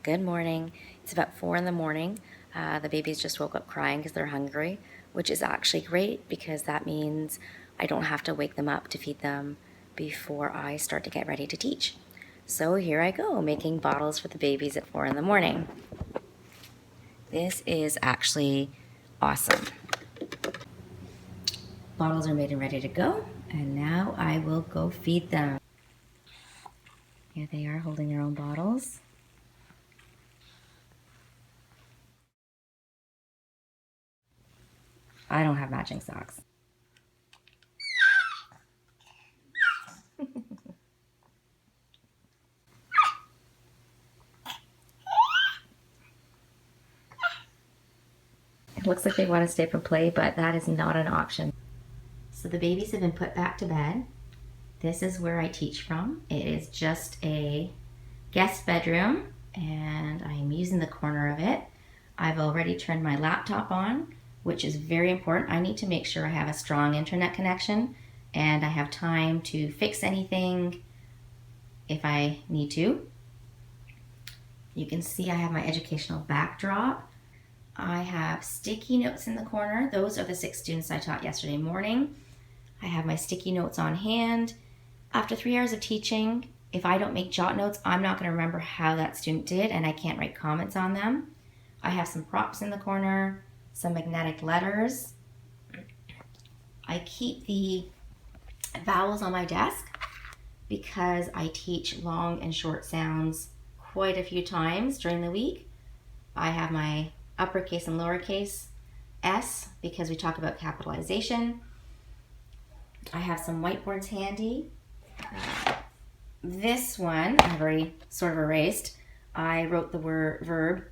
Good morning. It's about 4 in the morning. The babies just woke up crying because they're hungry, which is actually great because that means I don't have to wake them up to feed them before I start to get ready to teach. So here I go, making bottles for the babies at 4 in the morning. This is actually awesome. Bottles are made and ready to go, and now I will go feed them. Here they are holding their own bottles. I don't have matching socks. It looks like they want to stay up and play, but that is not an option. So the babies have been put back to bed. This is where I teach from. It is just a guest bedroom, and I'm using the corner of it. I've already turned my laptop on, which is very important. I need to make sure I have a strong internet connection and I have time to fix anything if I need to. You can see I have my educational backdrop. I have sticky notes in the corner. Those are the 6 students I taught yesterday morning. I have my sticky notes on hand. After 3 hours of teaching, if I don't make jot notes, I'm not going to remember how that student did, and I can't write comments on them. I have some props in the corner, some magnetic letters. I keep the vowels on my desk because I teach long and short sounds quite a few times during the week. I have my uppercase and lowercase S because we talk about capitalization. I have some whiteboards handy. This one I've already sort of erased. I wrote the word verb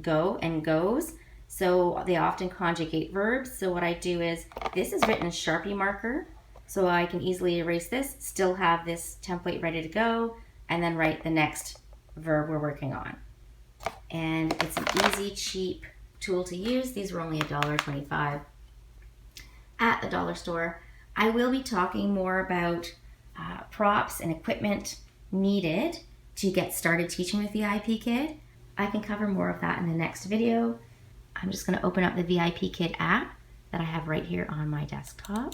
go and goes. So they often conjugate verbs. So what I do is, this is written in Sharpie marker, so I can easily erase this, still have this template ready to go, and then write the next verb we're working on. And it's an easy, cheap tool to use. These were only $1.25 at the dollar store. I will be talking more about props and equipment needed to get started teaching with VIPKID. I can cover more of that in the next video. I'm just going to open up the VIPKID app that I have right here on my desktop.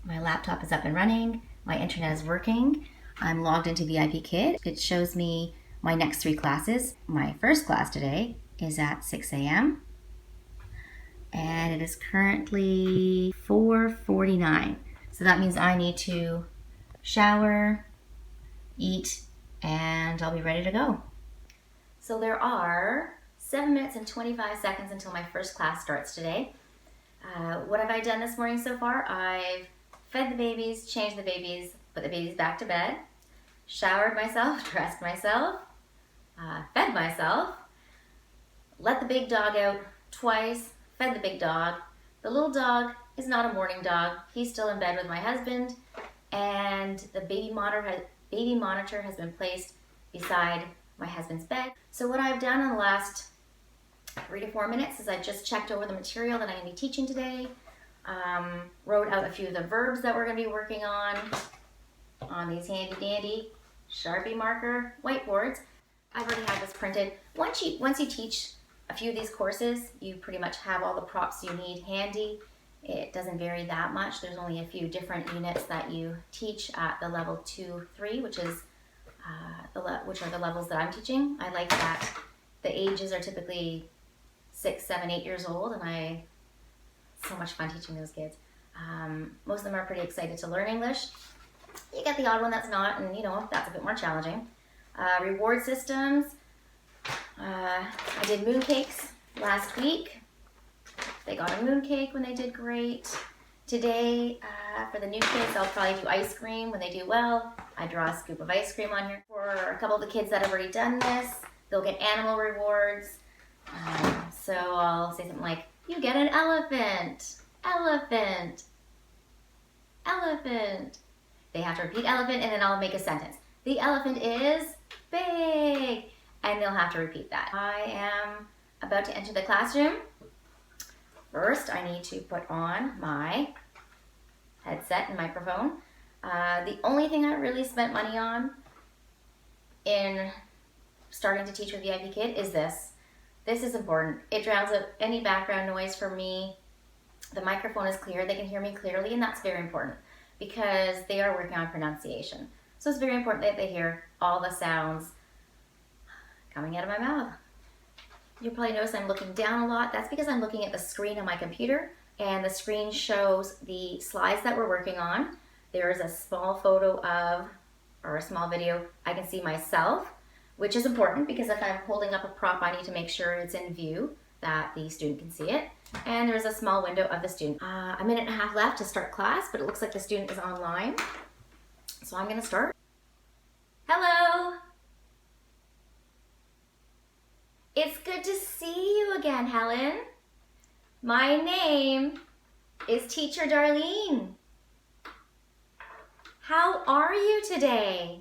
My laptop is up and running. My internet is working. I'm logged into VIPKID. It shows me my next 3 classes. My first class today is at 6 a.m. and it is currently 4:49. So that means I need to shower, eat, and I'll be ready to go. So there are 7 minutes and 25 seconds until my first class starts today. What have I done this morning so far? I've fed the babies, changed the babies, put the babies back to bed, showered myself, dressed myself, fed myself, let the big dog out twice, fed the big dog. The little dog is not a morning dog. He's still in bed with my husband, and the baby monitor has been placed beside my husband's bed. So what I've done in the last 3 to 4 minutes is I've just checked over the material that I'm going to be teaching today, wrote out a few of the verbs that we're going to be working on these handy dandy Sharpie marker whiteboards. I've already had this printed. Once you teach a few of these courses, you pretty much have all the props you need handy. It doesn't vary that much. There's only a few different units that you teach at the level 2, 3, which are the levels that I'm teaching. I like that the ages are typically 6, 7, 8 years old, and it's so much fun teaching those kids. Most of them are pretty excited to learn English. You get the odd one that's not, and that's a bit more challenging. Reward systems. I did mooncakes last week. They got a mooncake when they did great. Today, for the new kids, I'll probably do ice cream when they do well. I draw a scoop of ice cream on here. For a couple of the kids that have already done this, they'll get animal rewards. So I'll say something like, you get an elephant, elephant, elephant. They have to repeat elephant, and then I'll make a sentence. The elephant is big, and they'll have to repeat that. I am about to enter the classroom. First, I need to put on my headset and microphone. The only thing I really spent money on in starting to teach with VIPKID is this. This is important. It drowns out any background noise for me. The microphone is clear. They can hear me clearly, and that's very important because they are working on pronunciation. So it's very important that they hear all the sounds coming out of my mouth. You'll probably notice I'm looking down a lot. That's because I'm looking at the screen on my computer, and the screen shows the slides that we're working on. There is a small photo of, or a small video, I can see myself, which is important because if I'm holding up a prop, I need to make sure it's in view that the student can see it. And there's a small window of the student. A minute and a half left to start class, but it looks like the student is online. So I'm gonna start. Hello. It's good to see you again, Helen. My name is Teacher Darlene. How are you today?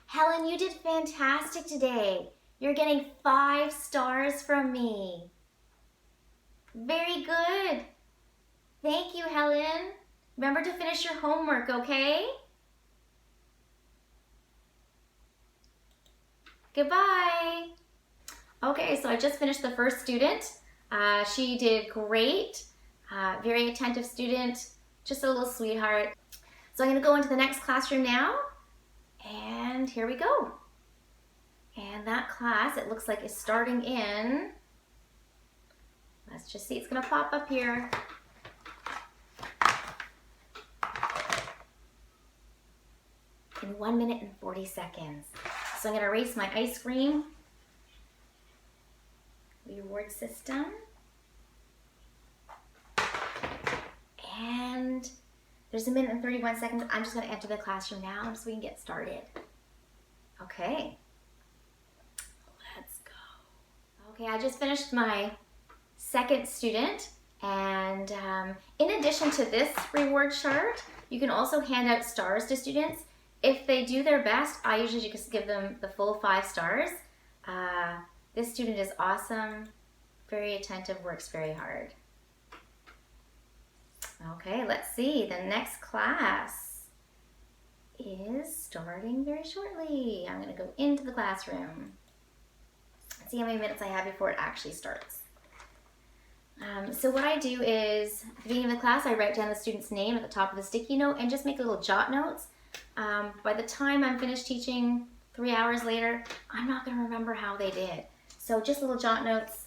Helen, you did fantastic today. You're getting 5 stars from me. Very good. Thank you, Helen. Remember to finish your homework, okay? Goodbye. Okay, so I just finished the first student. She did great. Very attentive student, just a little sweetheart. So I'm gonna go into the next classroom now. And here we go. And that class, it looks like, is starting in, let's just see, it's gonna pop up here. In 1 minute and 40 seconds. So I'm gonna erase my ice cream reward system. And there's 1 minute and 31 seconds. I'm just gonna enter the classroom now so we can get started. Okay, let's go. Okay, I just finished my second student, and in addition to this reward chart, you can also hand out stars to students. If they do their best, I usually just give them the full 5 stars. This student is awesome, very attentive, works very hard. Okay, let's see. The next class is starting very shortly. I'm going to go into the classroom. Let's see how many minutes I have before it actually starts. So what I do is, at the beginning of the class, I write down the student's name at the top of the sticky note and just make little jot notes. By the time I'm finished teaching 3 hours later, I'm not going to remember how they did. So just little jot notes.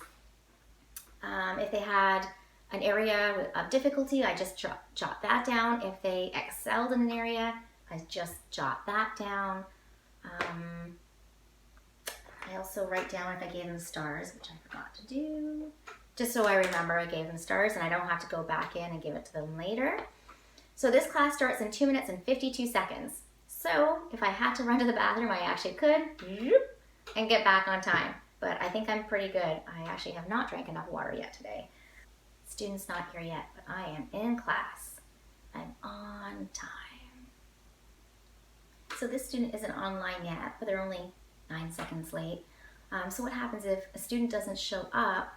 If they had an area of difficulty, I just jot that down. If they excelled in an area, I just jot that down. I also write down if I gave them stars, which I forgot to do, just so I remember I gave them stars and I don't have to go back in and give it to them later. So this class starts in 2 minutes and 52 seconds. So if I had to run to the bathroom, I actually could and get back on time. But I think I'm pretty good. I actually have not drank enough water yet today. Student's not here yet, but I am in class. I'm on time. So this student isn't online yet, but they're only 9 seconds late. So what happens if a student doesn't show up,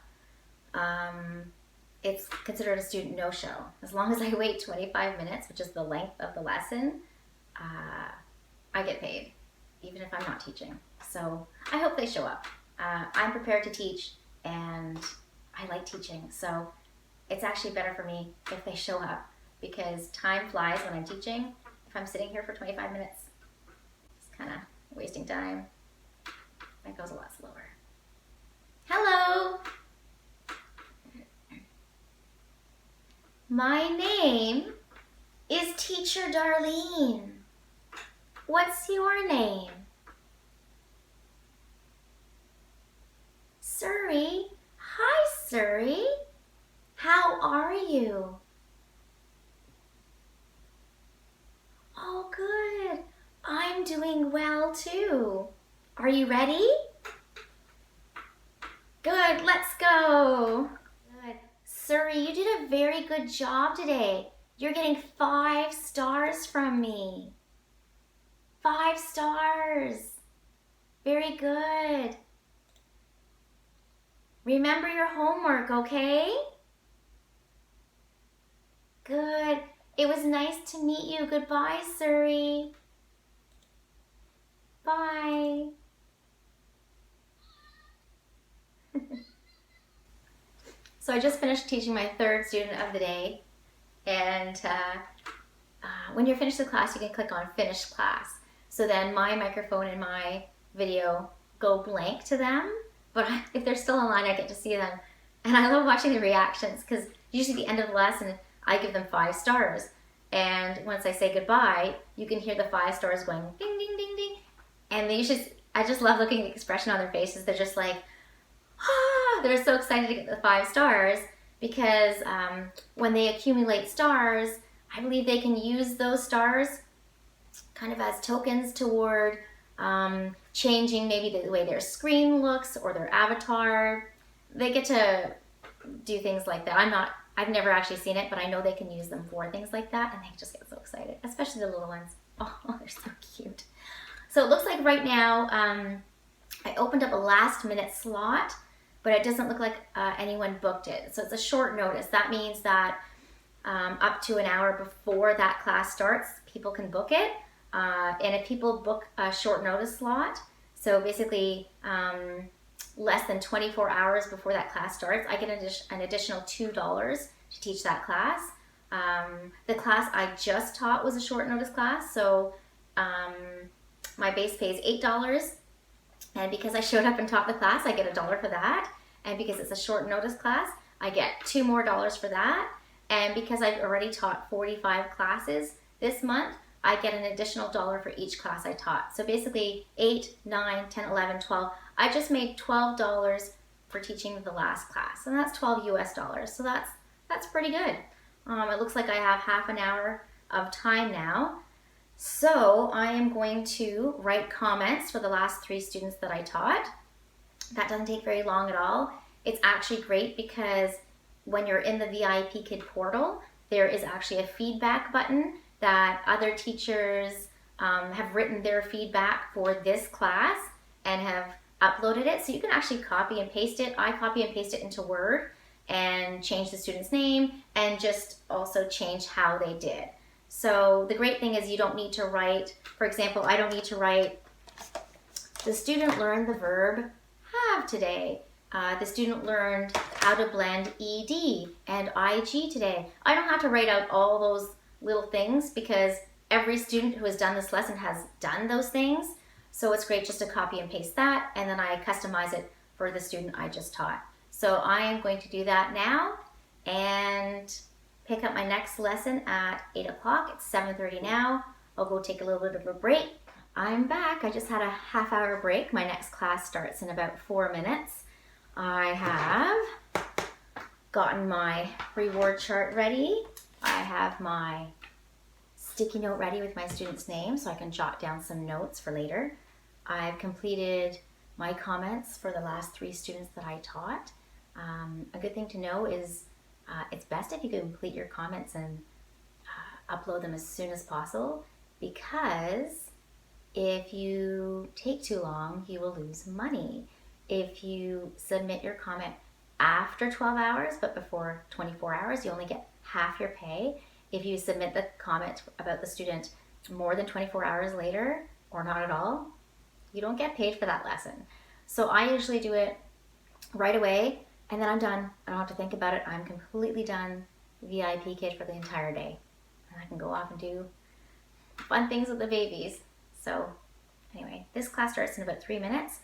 it's considered a student no-show. As long as I wait 25 minutes, which is the length of the lesson, I get paid, even if I'm not teaching. So I hope they show up. I'm prepared to teach, and I like teaching, so it's actually better for me if they show up because time flies when I'm teaching. If I'm sitting here for 25 minutes, it's kind of wasting time. That goes a lot slower. Hello! My name is Teacher Darlene. What's your name? Surrey. Hi, Surrey. How are you? Oh, good. I'm doing well, too. Are you ready? Good, let's go. Good. Surrey, you did a very good job today. You're getting 5 stars from me. 5 stars. Very good. Remember your homework, okay? Good. It was nice to meet you. Goodbye, Surrey. Bye. So I just finished teaching my 3rd student of the day, and when you're finished the class, you can click on Finish Class. So then my microphone and my video go blank to them, but if they're still online, I get to see them. And I love watching the reactions, because usually at the end of the lesson, I give them 5 stars. And once I say goodbye, you can hear the 5 stars going ding, ding, ding, ding. And I just love looking at the expression on their faces. They're just like, ah, they're so excited to get the 5 stars, because when they accumulate stars, I believe they can use those stars kind of as tokens toward changing maybe the way their screen looks or their avatar. They get to do things like that. I've never actually seen it, but I know they can use them for things like that, and they just get so excited, especially the little ones. Oh, they're so cute. So it looks like right now I opened up a last minute slot, but it doesn't look like anyone booked it. So it's a short notice. That means that up to an hour before that class starts, people can book it. And if people book a short notice slot, so basically less than 24 hours before that class starts, I get an additional $2 to teach that class. The class I just taught was a short notice class, so my base pay is $8. And because I showed up and taught the class, I get $1 for that. And because it's a short notice class, I get $2 more for that. And because I've already taught 45 classes this month, I get an additional $1 for each class I taught. So basically 8, 9, 10, 11, 12. I just made $12 for teaching the last class, and that's $12 US. So that's pretty good. It looks like I have half an hour of time now. So I am going to write comments for the last 3 students that I taught. That doesn't take very long at all. It's actually great because when you're in the VIPKID portal, there is actually a feedback button that other teachers have written their feedback for this class and have uploaded it. So you can actually copy and paste it. I copy and paste it into Word and change the student's name and just also change how they did. So the great thing is you don't need to write, for example, I don't need to write, the student learned the verb have today. The student learned how to blend ED and IG today. I don't have to write out all those little things because every student who has done this lesson has done those things. So it's great just to copy and paste that, and then I customize it for the student I just taught. So I am going to do that now and pick up my next lesson at 8 o'clock. It's 7:30 now. I'll go take a little bit of a break. I'm back. I just had a half-hour break. My next class starts in about 4 minutes. I have gotten my reward chart ready. I have my sticky note ready with my student's name so I can jot down some notes for later. I've completed my comments for the last 3 students that I taught. A good thing to know is it's best if you can complete your comments and upload them as soon as possible, because if you take too long, you will lose money. If you submit your comment after 12 hours but before 24 hours, you only get half your pay. If you submit the comment about the student more than 24 hours later or not at all, you don't get paid for that lesson. So I usually do it right away and then I'm done. I don't have to think about it. I'm completely done VIPKID for the entire day. And I can go off and do fun things with the babies. So anyway, this class starts in about 3 minutes.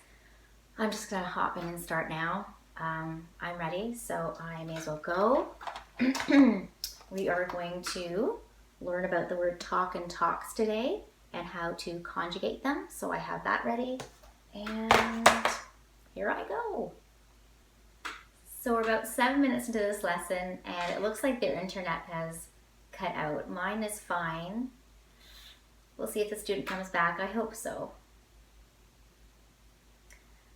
I'm just gonna hop in and start now. I'm ready, so I may as well go. We are going to learn about the word talk and talks today and how to conjugate them. So I have that ready, and here I go. So we're about 7 minutes into this lesson, and it looks like their internet has cut out. Mine is fine. We'll see if the student comes back. I hope so.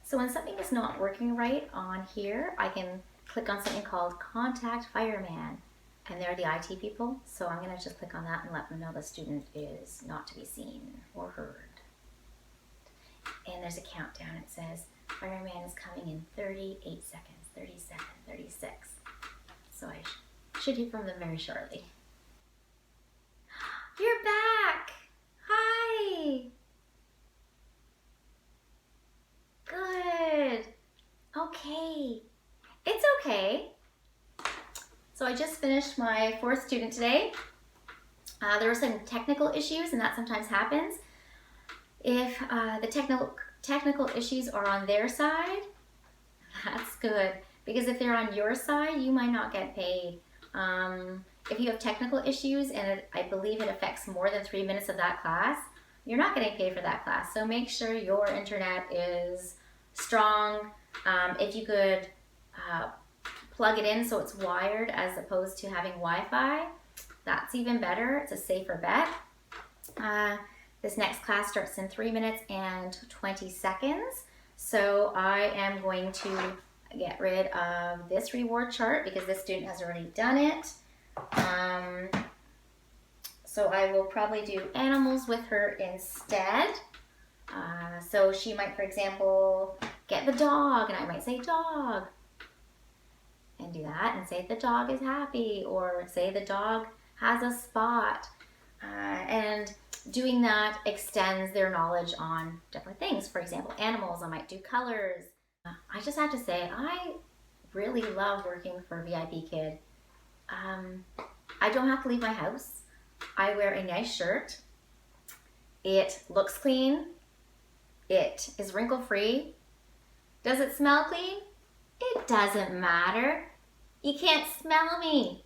So when something is not working right on here, I can click on something called Contact Fireman. and they're the IT people. So I'm gonna just click on that and let them know the student is not to be seen or heard. And there's a countdown. It says, fireman is coming in 38 seconds, 37, 36. So I should hear from them very shortly. You're back! Hi! Good. Okay. It's okay. So I just finished my 4th student today. There were some technical issues, and that sometimes happens. If the technical issues are on their side, that's good. Because if they're on your side, you might not get paid. If you have technical issues, and I believe it affects more than 3 minutes of that class, you're not getting paid for that class. So make sure your internet is strong. If you could plug it in so it's wired as opposed to having Wi-Fi, that's even better. It's a safer bet. This next class starts in 3 minutes and 20 seconds. So I am going to get rid of this reward chart because this student has already done it. So I will probably do animals with her instead. So she might, for example, get the dog, and I might say dog, and do that, and say the dog is happy, or say the dog has a spot. And doing that extends their knowledge on different things. For example, animals, I might do colors. I just have to say, I really love working for VIPKID. I don't have to leave my house. I wear a nice shirt. It looks clean. It is wrinkle-free. Does it smell clean? It doesn't matter. You can't smell me.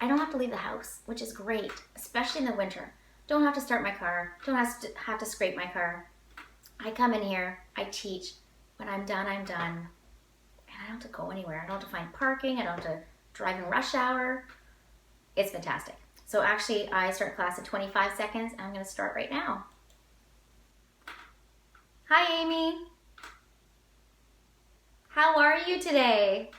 I don't have to leave the house, which is great, especially in the winter. Don't have to start my car. Don't have to scrape my car. I come in here, I teach. When I'm done, I'm done. And I don't have to go anywhere. I don't have to find parking. I don't have to drive in rush hour. It's fantastic. So actually, I start class in 25 seconds. I'm going to start right now. Hi, Amy. How are you today?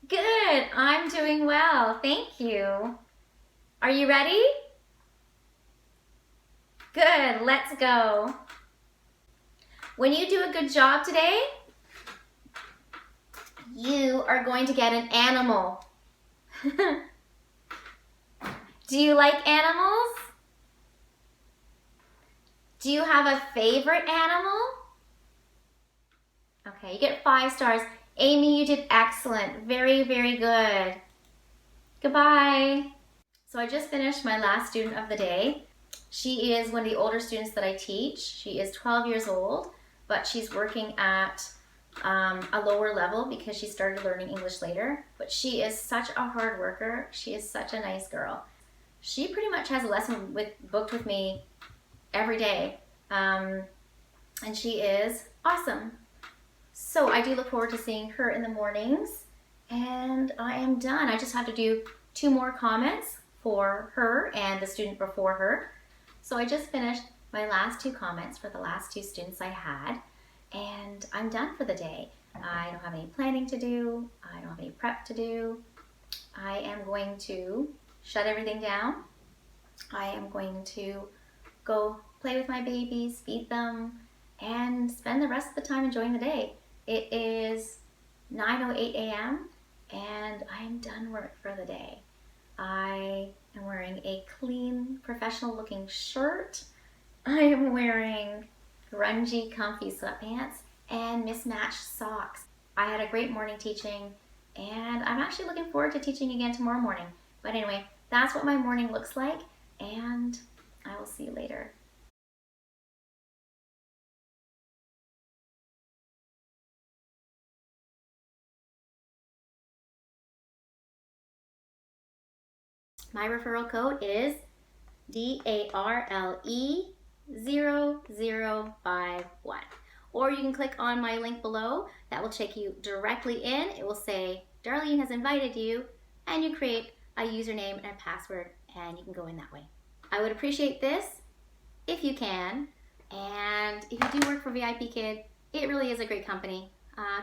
Good. I'm doing well. Thank you. Are you ready? Good. Let's go. When you do a good job today, you are going to get an animal. Do you like animals? Do you have a favorite animal? Okay, you get 5 stars. Amy, you did excellent. Very, very good. Goodbye. So I just finished my last student of the day. She is one of the older students that I teach. She is 12 years old, but she's working at a lower level because she started learning English later. But she is such a hard worker. She is such a nice girl. She pretty much has a lesson booked with me every day. And she is awesome. So I do look forward to seeing her in the mornings. And I am done. I just have to do 2 more comments for her and the student before her. So I just finished my last 2 comments for the last 2 students I had. And I'm done for the day. I don't have any planning to do. I don't have any prep to do. I am going to shut everything down. I am going to go play with my babies, feed them, and spend the rest of the time enjoying the day. It is 9:08 a.m. and I am done work for the day. I am wearing a clean, professional looking shirt. I am wearing grungy, comfy sweatpants and mismatched socks. I had a great morning teaching, and I'm actually looking forward to teaching again tomorrow morning. But anyway, that's what my morning looks like, and I will see you later. My referral code is DARLE0051. Or you can click on my link below. That will take you directly in. It will say, Darlene has invited you, and you create a username and a password, and you can go in that way. I would appreciate this if you can. And if you do work for VIPKID, it really is a great company.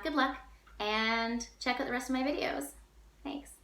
Good luck, and check out the rest of my videos. Thanks.